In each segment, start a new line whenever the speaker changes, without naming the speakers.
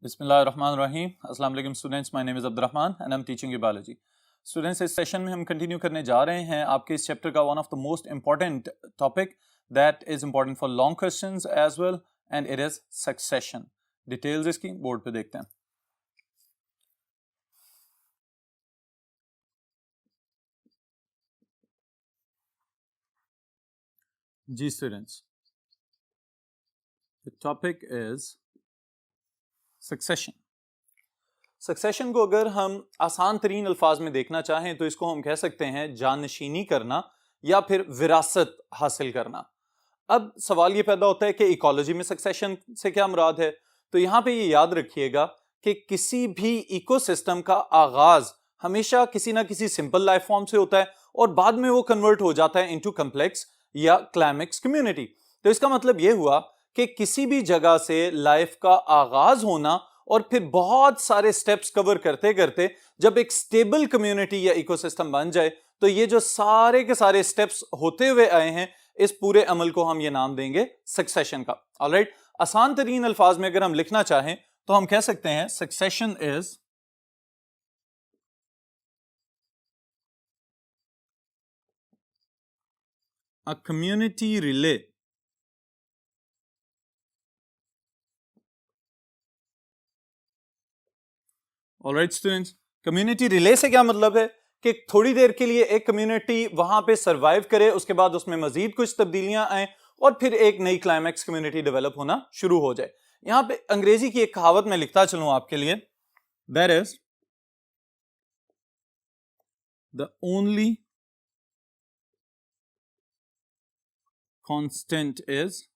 बिस्मिल्लाहिर्रहमानिर्रहीम। अस्सलाम वालेकुम students, my name is Abdurrahman and I am teaching you biology. Students, इस सेशन में हम कंटिन्यू करने जा रहे हैं आपके इस चैप्टर का one of the most important topic that is important for long questions as well and it is succession. Details इसकी बोर्ड पे देखते हैं। जी students, the topic is succession. Succession को अगर हम आसान तरीन अल्फाज में देखना चाहें तो इसको हम कह सकते हैं जानशीनी करना या फिर विरासत हासिल करना। अब सवाल ये पैदा होता है कि इकोलॉजी में सक्सेशन से क्या मुराद है। तो यहां पे ये याद रखिएगा कि किसी भी इकोसिस्टम का आगाज हमेशा किसी ना किसी सिंपल लाइफ फॉर्म से होता है और बाद में वो कन्वर्ट हो जाता है इनटू कम्प्लेक्स या क्लाइमेक्स कम्युनिटी। तो इसका मतलब ये हुआ कि किसी भी जगह से लाइफ का आगाज होना और फिर बहुत सारे स्टेप्स कवर करते करते जब एक स्टेबल कम्युनिटी या इकोसिस्टम बन जाए तो ये जो सारे के सारे स्टेप्स होते हुए आए हैं इस पूरे अमल को हम ये नाम देंगे सक्सेशन का। ऑलराइट, आसान तरीन अल्फाज में अगर हम लिखना चाहें तो हम कह सकते हैं succession is a community relay alright students, community relay से क्या मतलब है कि थोड़ी देर के लिए एक कम्युनिटी वहां पे सरवाइव करे, उसके बाद उसमें मजीद कुछ तब्दीलियां आए और फिर एक नई क्लाइमैक्स कम्युनिटी डेवलप होना शुरू हो जाए। यहां पे अंग्रेजी की एक कहावत मैं लिखता चलूं आपके लिए, that is the only constant is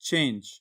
change.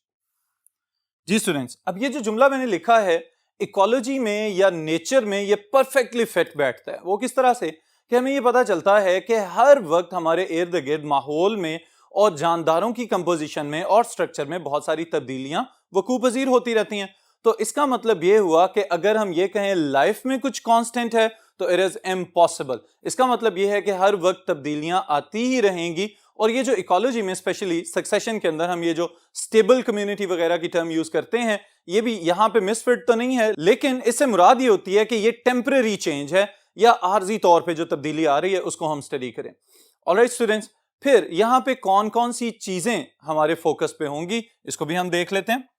जी स्टूडेंट्स, अब ये जो जुमला मैंने लिखा है इकोलॉजी में या नेचर में ये परफेक्टली फिट बैठता है। वो किस तरह से कि हमें ये पता चलता है कि हर वक्त हमारे इर्द गिर्द माहौल में और जानदारों की कंपोजिशन में और स्ट्रक्चर में बहुत सारी तब्दीलियां वकू पजीर होती रहती हैं। तो इसका मतलब ये हुआ कि अगर हम ये कहें लाइफ में कुछ कांस्टेंट है तो इट इज इम्पॉसिबल। इसका मतलब ये है कि हर वक्त तब्दीलियां आती ही रहेंगी। और ये जो इकोलॉजी में स्पेशली सक्सेशन के अंदर हम ये जो स्टेबल कम्युनिटी वगैरह की टर्म यूज करते हैं, ये भी यहां पे मिसफिट तो नहीं है, लेकिन इससे मुराद ये होती है कि ये टेम्पररी चेंज है या आर्जी तौर पे जो तब्दीली आ रही है उसको हम स्टडी करें। ऑलराइट स्टूडेंट्स, फिर यहां पे कौन कौन सी चीजें हमारे फोकस पे होंगी इसको भी हम देख लेते हैं।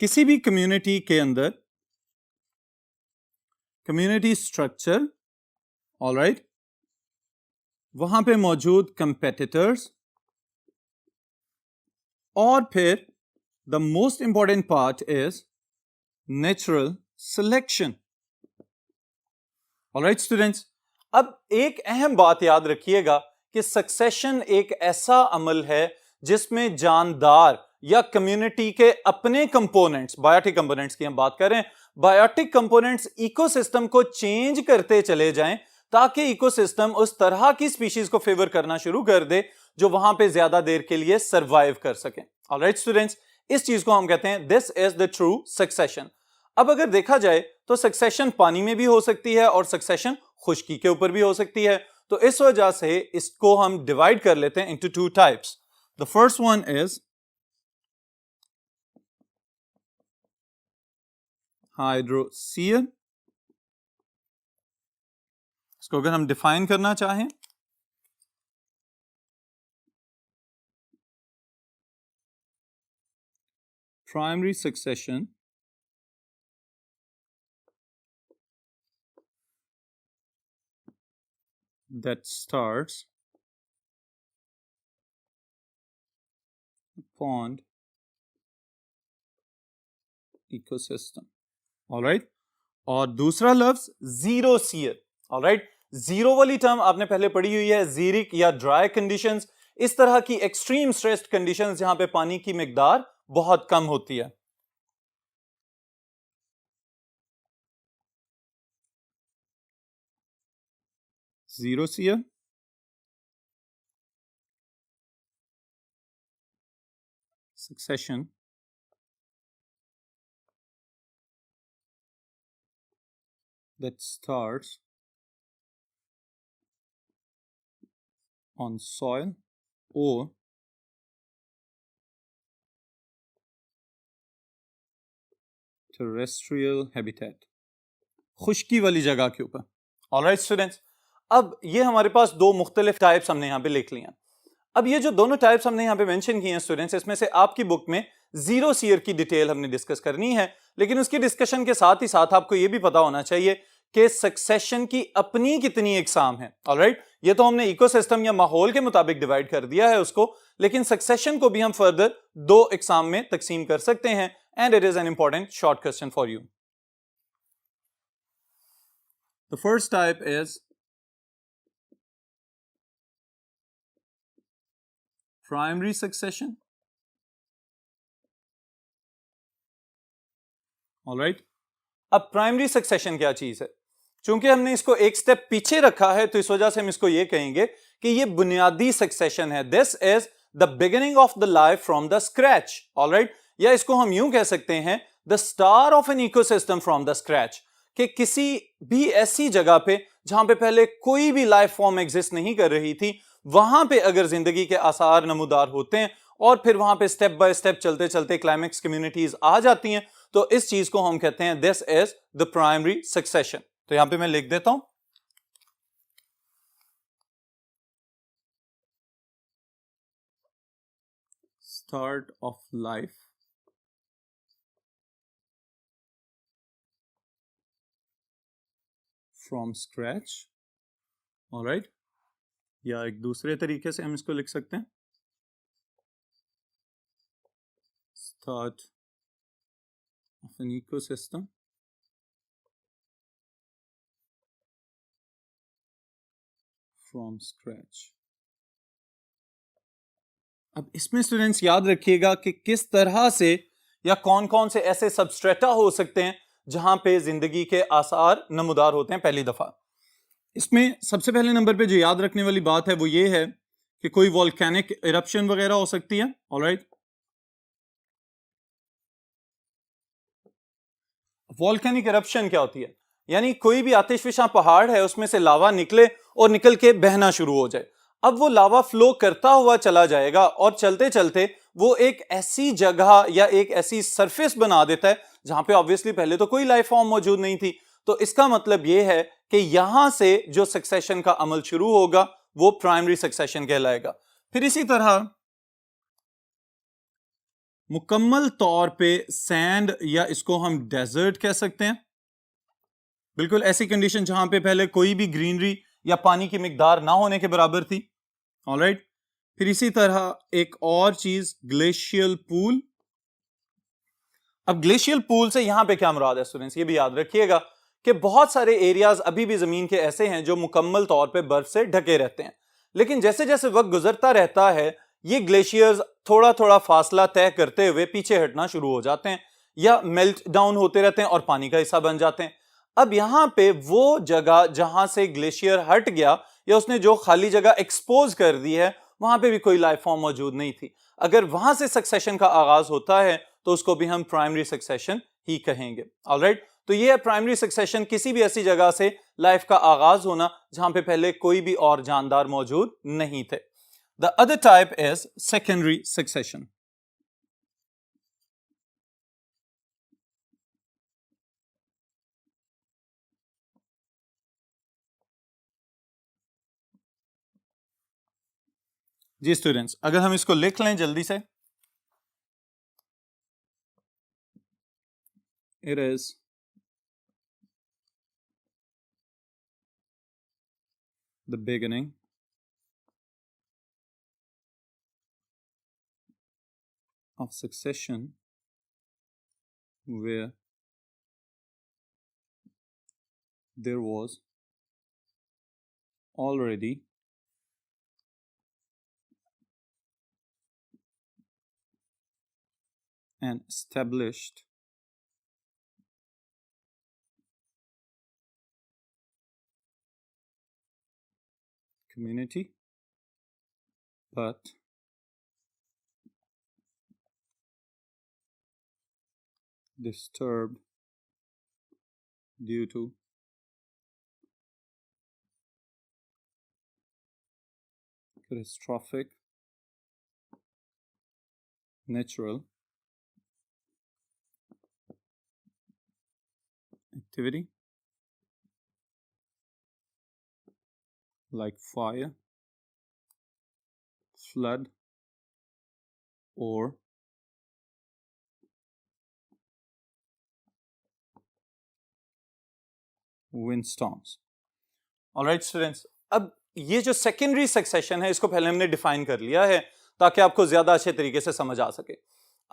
किसी भी कम्युनिटी के अंदर कम्युनिटी स्ट्रक्चर, ऑलराइट, वहां पे मौजूद कंपेटिटर्स और फिर the most important part is natural selection. Alright students, अब एक अहम बात याद रखिएगा कि सक्सेशन एक ऐसा अमल है जिसमें जानदार या कम्युनिटी के अपने कंपोनेंट्स, बायोटिक कंपोनेंट्स की हम बात कर रहे हैं, बायोटिक कंपोनेंट्स इकोसिस्टम को चेंज करते चले जाएं ताकि इकोसिस्टम उस तरह की स्पीशीज को फेवर करना शुरू कर दे जो वहां पे ज्यादा देर के लिए सरवाइव कर सके। ऑलराइट स्टूडेंट्स, इस चीज को हम कहते हैं this is the true succession. अब अगर देखा जाए तो सक्सेशन पानी में भी हो सकती है और सक्सेशन खुश्की के ऊपर भी हो सकती है। तो इस वजह से इसको हम डिवाइड कर लेते हैं into two types. The first one is hydrosere. इसको अगर हम डिफाइन करना चाहें primary succession that starts pond ecosystem, all right। और दूसरा लफ्ज xerosere, all right। Xero वाली टर्म आपने पहले पढ़ी हुई है, जीरिक या ड्राई कंडीशंस, इस तरह की एक्सट्रीम स्ट्रेस्ड कंडीशंस जहां पे पानी की मिकदार बहुत कम होती है। Xerosere, succession that starts on soil or terrestrial habitat, खुश्की वाली जगह के ऊपर। ऑलराइट स्टूडेंट्स, अब ये हमारे पास दो मुख्तलिफ टाइप्स हमने यहाँ पे लिख लिया। अब ये जो दोनों टाइप्स हमने यहाँ पे मेंशन किए हैं स्टूडेंट्स, इसमें से आपकी बुक में जीरो सीयर की डिटेल हमने डिस्कस करनी है, लेकिन उसकी डिस्कशन के साथ ही साथ आपको ये भी पता होना चाहिए कि सक्सेशन की अपनी कितनी इकसाम है। ऑलराइट, ये तो हमने इकोसिस्टम या माहौल के मुताबिक डिवाइड कर दिया है उसको, लेकिन सक्सेशन को भी हम फर्दर दो इकसाम में तकसीम कर सकते हैं। And it is an important short question for you. The first type is primary succession. Alright, अब प्राइमरी सक्सेशन क्या चीज है? चूंकि हमने इसको एक स्टेप पीछे रखा है तो इस वजह से हम इसको ये कहेंगे कि ये बुनियादी सक्सेशन है। This is the beginning of the life from the scratch. Alright, या इसको हम यूं कह सकते हैं the star of an ecosystem from the scratch, कि किसी भी ऐसी जगह पे जहां पे पहले कोई भी लाइफ फॉर्म एग्जिस्ट नहीं कर रही थी, वहां पे अगर जिंदगी के आसार नमूदार होते हैं और फिर वहां पे स्टेप बाय स्टेप चलते चलते क्लाइमेक्स कम्युनिटीज आ जाती हैं, तो इस चीज को हम कहते हैं this is the primary succession. तो यहां पे मैं लिख देता हूं start of life from scratch. Alright, या एक दूसरे तरीके से हम इसको लिख सकते हैं start of an ecosystem from scratch. अब इसमें स्टूडेंट्स याद रखिएगा कि किस तरह से या कौन कौन से ऐसे सबस्ट्रेटा हो सकते हैं जहां पे जिंदगी के आसार नमूदार होते हैं पहली दफा। इसमें सबसे पहले नंबर पे जो याद रखने वाली बात है वो ये है कि कोई वोल्केनिक इरप्शन वगैरह हो सकती है। ऑलराइट, वोल्केनिक इरप्शन क्या होती है? यानी कोई भी आतिशफिशा पहाड़ है उसमें से लावा निकले और निकल के बहना शुरू हो जाए। अब वो लावा फ्लो करता हुआ चला जाएगा और चलते चलते वो एक ऐसी जगह या एक ऐसी सरफेस बना देता है जहां पे ऑब्वियसली पहले तो कोई लाइफ फॉर्म मौजूद नहीं थी। तो इसका मतलब ये है कि यहां से जो सक्सेशन का अमल शुरू होगा वो प्राइमरी सक्सेशन कहलाएगा। फिर इसी तरह मुकम्मल तौर पे सैंड या इसको हम डेजर्ट कह सकते हैं, बिल्कुल ऐसी कंडीशन जहां पे पहले कोई भी ग्रीनरी या पानी की मिकदार ना होने के बराबर थी। ऑलराइट, फिर इसी तरह एक और चीज ग्लेशियल पूल। अब ग्लेशियल पूल से यहां पे क्या मुराद है स्टूडेंट्स, ये भी याद रखिएगा कि बहुत सारे एरियाज अभी भी जमीन के ऐसे हैं जो मुकम्मल तौर पे बर्फ से ढके रहते हैं, लेकिन जैसे जैसे वक्त गुजरता रहता है ये ग्लेशियर्स थोड़ा थोड़ा फासला तय करते हुए पीछे हटना शुरू हो जाते हैं या मेल्ट डाउन होते रहते हैं और पानी का हिस्सा बन जाते हैं। अब यहां पे वो जगह जहां से ग्लेशियर हट गया या उसने जो खाली जगह एक्सपोज कर दी है वहां पे भी कोई लाइफ फॉर्म मौजूद नहीं थी। अगर वहां से सक्सेशन का आगाज होता है तो उसको भी हम प्राइमरी सक्सेशन ही कहेंगे। ऑलराइट, तो ये है प्राइमरी सक्सेशन, किसी भी ऐसी जगह से लाइफ का आगाज होना जहां पे पहले कोई भी और जानदार मौजूद नहीं थे। The other type is secondary succession. जी स्टूडेंट्स, अगर हम इसको लिख लें जल्दी से, it is the beginning of succession where there was already an established community, but disturbed due to catastrophic natural activity like fire, flood, or windstorms. Alright students, अब ये जो सेकेंडरी सक्सेशन है इसको पहले हमने डिफाइन कर लिया है ताकि आपको ज्यादा अच्छे तरीके से समझ आ सके।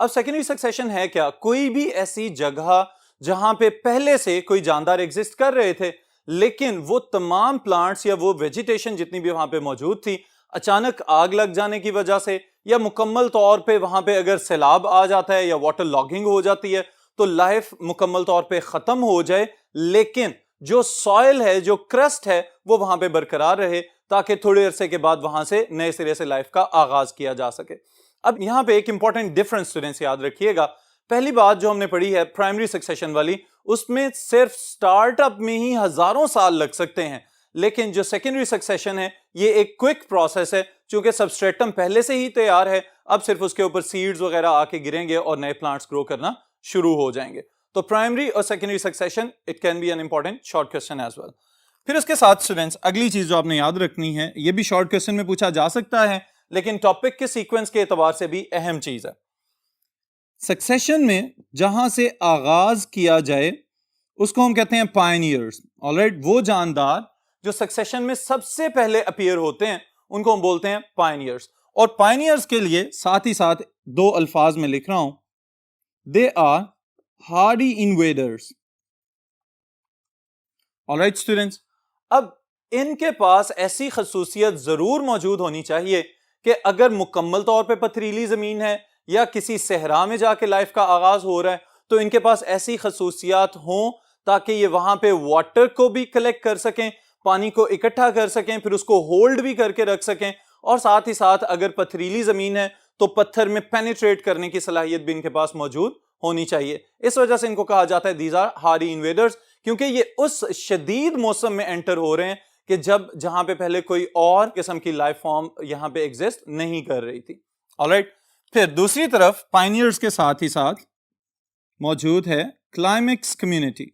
अब सेकेंडरी सक्सेशन है क्या? कोई भी ऐसी जगह जहां पे पहले से कोई जानदार एग्जिस्ट कर रहे थे लेकिन वो तमाम प्लांट्स या वो वेजिटेशन जितनी भी वहां पे मौजूद थी अचानक आग लग जाने की वजह से या मुकम्मल तौर पे वहां पे अगर सैलाब आ जाता है या वाटर लॉगिंग हो जाती है तो लाइफ मुकम्मल तौर पे खत्म हो जाए, लेकिन जो सॉइल है, जो क्रस्ट है, वो वहां पे बरकरार रहे ताकि थोड़े अरसे के बाद वहां से नए सिरे से लाइफ का आगाज किया जा सके। अब यहां पे एक इंपॉर्टेंट डिफरेंस स्टूडेंट्स याद रखिएगा। पहली बात जो हमने पढ़ी है प्राइमरी सक्सेशन वाली, उसमें सिर्फ स्टार्टअप में ही हजारों साल लग सकते हैं, लेकिन जो सेकेंडरी सक्सेशन है ये एक क्विक प्रोसेस है। चूंकि सबस्ट्रेटम पहले से ही तैयार है, अब सिर्फ उसके ऊपर सीड्स वगैरह आके गिरेंगे और नए प्लांट्स ग्रो करना शुरू हो जाएंगे। तो प्राइमरी और secondary succession it can be an important short question as well. फिर उसके साथ स्टूडेंट्स अगली चीज जो आपने याद रखनी है, ये भी शॉर्ट क्वेश्चन में पूछा जा सकता है लेकिन टॉपिक के सीक्वेंस के एतबार से भी अहम चीज है। सक्सेशन में जहां से आगाज किया जाए उसको हम कहते हैं पायनियर्स। ऑलराइट, वो जानदार जो सक्सेशन में सबसे पहले अपीयर होते हैं उनको हम बोलते हैं पायनियर्स। और पायनियर्स के लिए साथ ही साथ दो अल्फाज में लिख रहा हूं, they are hardy invaders. Alright students, अब इनके पास ऐसी खसूसियत जरूर मौजूद होनी चाहिए कि अगर मुकम्मल तौर पे पथरीली जमीन है या किसी सहरा में जाके लाइफ का आगाज हो रहा है तो इनके पास ऐसी खसूसियात हों ताकि ये वहां पे वाटर को भी कलेक्ट कर सकें, पानी को इकट्ठा कर सकें, फिर उसको होल्ड भी करके रख सकें, और साथ ही साथ अगर पथरीली जमीन है तो पत्थर में पेनिट्रेट करने की सलाहियत भी इनके पास मौजूद होनी चाहिए। इस वजह से इनको कहा जाता है दीज आर हार्डी इन्वेडर्स, क्योंकि ये उस शदीद मौसम में एंटर हो रहे हैं कि जब जहां पे पहले कोई और किस्म की लाइफ फॉर्म यहां पे एग्जिस्ट नहीं कर रही थी। ऑलराइट, फिर दूसरी तरफ पायनियर्स के साथ ही साथ मौजूद है क्लाइमेक्स कम्युनिटी।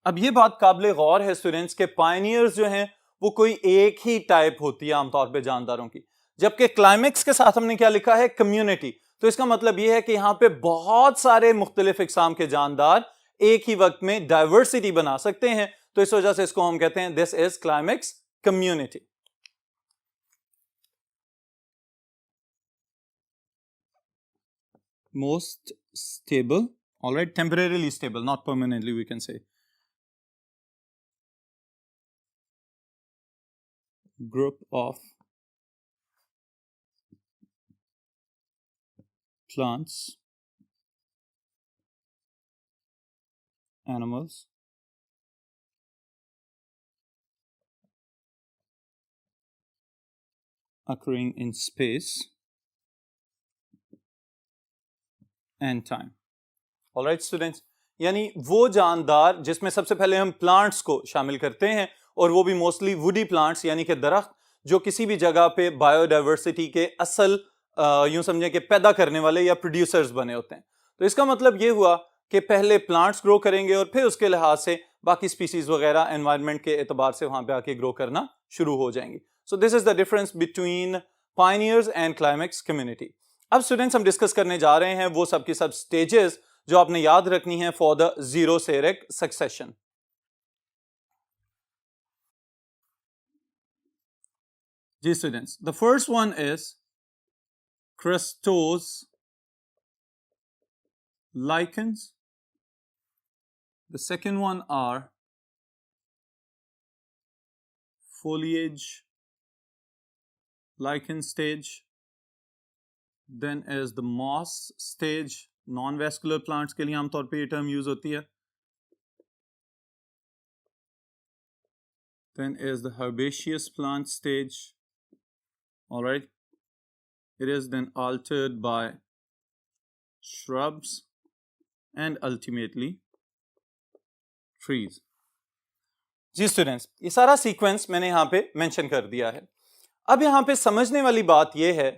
अब ये बात काबिल गौर है स्टूडेंट्स के पायनियर्स जो हैं वो कोई एक ही टाइप होती है आमतौर पे जानदारों की, जबकि क्लाइमेक्स के साथ हमने क्या लिखा है, कम्युनिटी। तो इसका मतलब ये है कि यहां पे बहुत सारे मुख्तलिफ इकसाम के जानदार एक ही वक्त में डाइवर्सिटी बना सकते हैं, तो इस वजह से इसको हम कहते हैं this is climax community. Most stable, alright, temporarily stable, not permanently we can say, group of plants, animals, occurring in space and time. Alright students, यानी वो जानदार जिसमें सबसे पहले हम प्लांट्स को शामिल करते हैं, और वो भी मोस्टली वुडी प्लांट्स यानी कि दरख्त जो किसी भी जगह पे बायोडाइवर्सिटी के असल यूं समझें कि पैदा करने वाले या प्रोड्यूसर्स बने होते हैं। तो इसका मतलब ये हुआ कि पहले प्लांट्स ग्रो करेंगे और फिर उसके लिहाज से बाकी स्पीसीज वगैरह एनवायरनमेंट के एतबार से वहां पे आके ग्रो करना शुरू हो जाएंगी। So this is the difference between pioneers and climax community. अब स्टूडेंट्स हम डिस्कस करने जा रहे हैं वो सब की सब स्टेजेस जो आपने याद रखनी है फॉर द जीरोसेरिक सक्सेशन। जी students, the first one is crustose lichens. The second one are foliage lichen stage. Then is the moss stage. Non-vascular plants के लिए आमतौर पे ये टर्म यूज होती है. Then is the herbaceous plant stage. All right. It is then altered by shrubs and ultimately trees. जी students, ये सारा सीक्वेंस मैंने यहाँ पे मेंशन कर दिया है। अब यहाँ पे समझने वाली बात यह है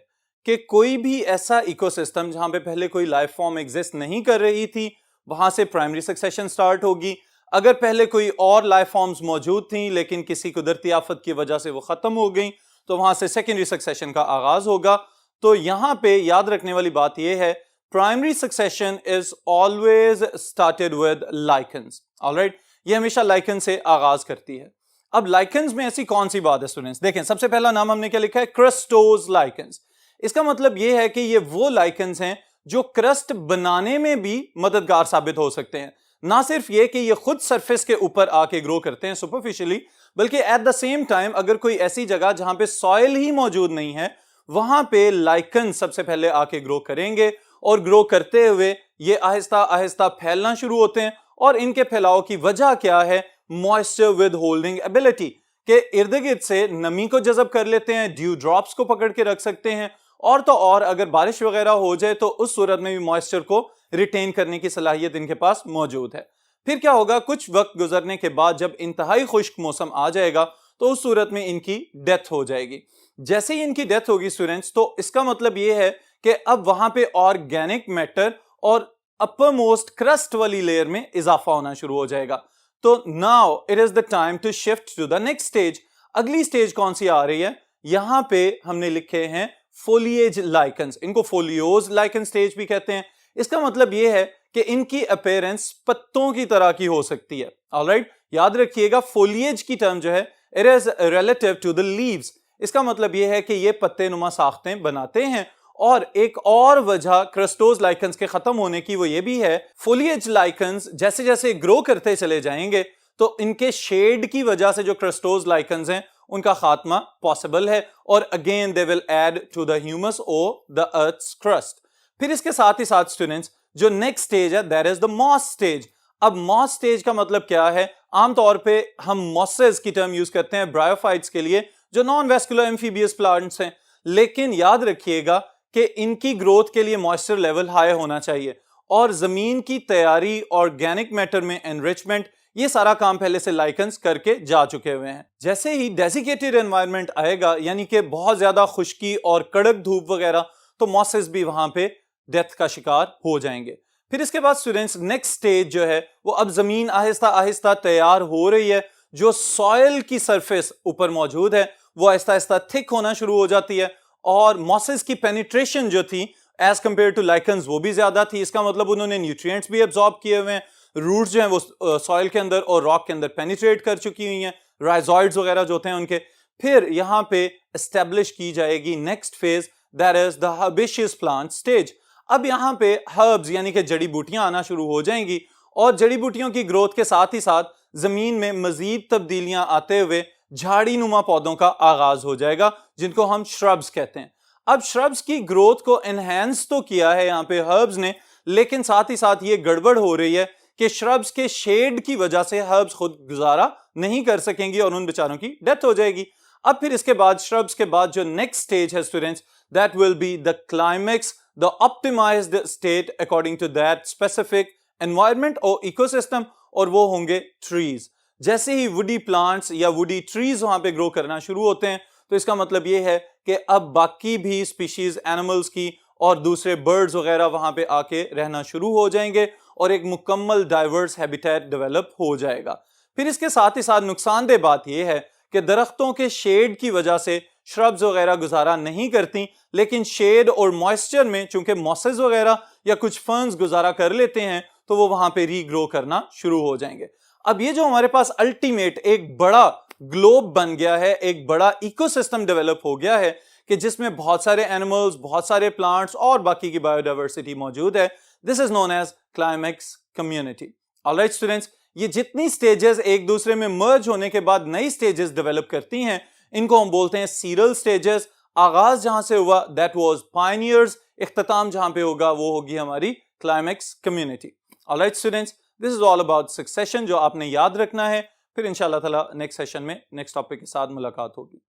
कि कोई भी ऐसा इकोसिस्टम जहां पे पहले कोई लाइफ फॉर्म एग्जिस्ट नहीं कर रही थी, वहां से प्राइमरी सक्सेशन स्टार्ट होगी। अगर पहले कोई और लाइफ फॉर्म्स मौजूद थी लेकिन किसी कुदरती आफत की वजह से वो खत्म हो गई, तो वहां से सेकेंडरी सक्सेशन का आगाज होगा। तो यहां पे याद रखने वाली बात यह है, primary succession is always started with lichens. Alright, ये हमेशा लाइकन से आगाज करती है। अब लाइकेंस में ऐसी कौन सी बात है स्टूडेंट्स? देखें, सबसे पहला नाम हमने क्या लिखा है? Crustose lichens. इसका मतलब यह है कि ये वो लाइकेंस हैं जो क्रस्ट बनाने में भी मददगार साबित हो सकते हैं। ना सिर्फ ये कि ये खुद सरफेस के ऊपर आके ग्रो करते हैं सुपरफिशियली, बल्कि एट द सेम टाइम अगर कोई ऐसी जगह जहां पे सॉइल ही मौजूद नहीं है, वहां पे लाइकन सबसे पहले आके ग्रो करेंगे और ग्रो करते हुए ये आहिस्ता आहिस्ता फैलना शुरू होते हैं। और इनके फैलाव की वजह क्या है? मॉइस्चर विद होल्डिंग एबिलिटी, के इर्द गिर्द से नमी को जज़ब कर लेते हैं, ड्यू ड्रॉप्स को पकड़ के रख सकते हैं, और तो और अगर बारिश वगैरह हो जाए तो उस सूरत में भी मॉइस्चर को रिटेन करने की सलाहियत इनके पास मौजूद है। फिर क्या होगा? कुछ वक्त गुजरने के बाद जब इंतहाई खुश्क मौसम आ जाएगा तो उस सूरत में इनकी डेथ हो जाएगी। जैसे ही इनकी डेथ होगी स्टूडेंट्स, तो इसका मतलब यह है कि अब वहां पे ऑर्गेनिक मैटर और अपर मोस्ट क्रस्ट वाली लेयर में इजाफा होना शुरू हो जाएगा। तो now it is the time to shift to the next stage. अगली स्टेज कौन सी आ रही है? यहां पे हमने लिखे हैं फोलिएज लाइकन्स। इनको फोलियोज लाइकन स्टेज भी कहते हैं। इसका मतलब यह है कि इनकी अपीयरेंस पत्तों की तरह की हो सकती है। ऑलराइट, याद रखिएगा फोलिएज की टर्म जो है it is relative to the leaves. इसका मतलब यह है कि ये पत्ते नुमा साख्तें बनाते हैं। और एक और वजह क्रस्टोज लाइकन्स के खत्म होने की वो ये भी है, फोलिएज लाइकन्स जैसे जैसे ग्रो करते चले जाएंगे तो इनके शेड की वजह से जो क्रस्टोज लाइकन्स हैं उनका खात्मा पॉसिबल है, और again they will add to the humus और द अर्थ्स क्रस्ट। फिर इसके साथ ही साथ स्टूडेंट्स जो नेक्स्ट स्टेज है that is the moss stage. अब मॉस स्टेज का मतलब क्या है? आमतौर पे हम मॉसेस की टर्म यूज करते हैं ब्रायोफाइट्स के लिए जो नॉन वेस्कुलर एम्फीबियस प्लांट्स हैं, लेकिन याद रखिएगा कि इनकी ग्रोथ के लिए मॉइस्चर लेवल हाई होना चाहिए, और जमीन की तैयारी, ऑर्गेनिक मैटर में एनरिचमेंट, ये सारा काम पहले से लाइकन्स करके जा चुके हुए हैं। जैसे ही डेजिकेटेड एनवायरनमेंट आएगा, यानी कि बहुत ज्यादा खुश्की और कड़क धूप वगैरह, तो मॉसेस भी वहां पे डेथ का शिकार हो जाएंगे। फिर इसके बाद स्टूडेंट्स नेक्स्ट स्टेज जो है वो अब जमीन आहिस्ता आहिस्ता तैयार हो रही है। जो सॉइल की सरफेस ऊपर मौजूद है वो आहिस्ता आहिस्ता थिक होना शुरू हो जाती है, और मॉसेस की पेनिट्रेशन जो थी एज कंपेयर टू लाइकन्स वो भी ज्यादा थी। इसका मतलब उन्होंने न्यूट्रिएंट्स भी एब्जॉर्ब किए हुए हैं, रूट्स जो हैं वो सॉइल के अंदर और रॉक के अंदर पेनिट्रेट कर चुकी हुई हैं, राइजॉइड्स वगैरह जो होते हैं उनके। फिर यहाँ पे एस्टेब्लिश की जाएगी next phase that is the herbaceous plant stage. अब यहाँ पे हर्ब्स यानी कि जड़ी बूटियां आना शुरू हो जाएंगी, और जड़ी बूटियों की ग्रोथ के साथ ही साथ जमीन में मजीद तब्दीलियां आते हुए झाड़ी नुमा पौधों का आगाज हो जाएगा जिनको हम श्रब्स कहते हैं। अब श्रब्स की ग्रोथ को एनहेंस तो किया है यहाँ पे हर्ब्स ने, लेकिन साथ ही साथ ये गड़बड़ हो रही है कि श्रब्स के शेड की वजह से हर्ब्स खुद गुजारा नहीं कर सकेंगी और उन बेचारों की डेथ हो जाएगी। अब फिर इसके बाद श्रब्स के बाद जो नेक्स्ट स्टेज है students that will be the climax, the optimized state according to that specific environment और इकोसिस्टम, और वो होंगे ट्रीज। जैसे ही वुडी प्लांट्स या वुडी ट्रीज वहां पे ग्रो करना शुरू होते हैं तो इसका मतलब ये है कि अब बाकी भी स्पीशीज एनिमल्स की और दूसरे बर्ड्स वगैरह वहां पे आके रहना शुरू हो जाएंगे और एक मुकम्मल डाइवर्स हैबिटेट डेवलप हो जाएगा। फिर इसके साथ ही साथ नुकसानदेह बात यह है कि दरख्तों के शेड की वजह से श्रब्स वगैरह गुजारा नहीं करती, लेकिन शेड और मॉइस्चर में चूंकि मॉसेस वगैरह या कुछ फर्न्स गुजारा कर लेते हैं तो वो वहां पे रीग्रो करना शुरू हो जाएंगे। अब ये जो हमारे पास अल्टीमेट एक बड़ा ग्लोब बन गया है, एक बड़ा इकोसिस्टम डेवलप हो गया है कि जिसमें बहुत सारे एनिमल्स, बहुत सारे प्लांट्स और बाकी की बायोडाइवर्सिटी मौजूद है, this is known as climax community. Alright students, ये जितनी स्टेजेस एक दूसरे में मर्ज होने के बाद नई स्टेजेस डेवलप करती हैं, इनको हम बोलते हैं सीरल स्टेजेस। आगाज जहां से हुआ दैट वाज पायनियर्स, इख्तिताम जहां पे होगा वो होगी हमारी climax community. Alright students, this is all about succession जो आपने याद रखना है। फिर इंशाल्लाह ताला नेक्स्ट सेशन में नेक्स्ट टॉपिक के साथ मुलाकात होगी।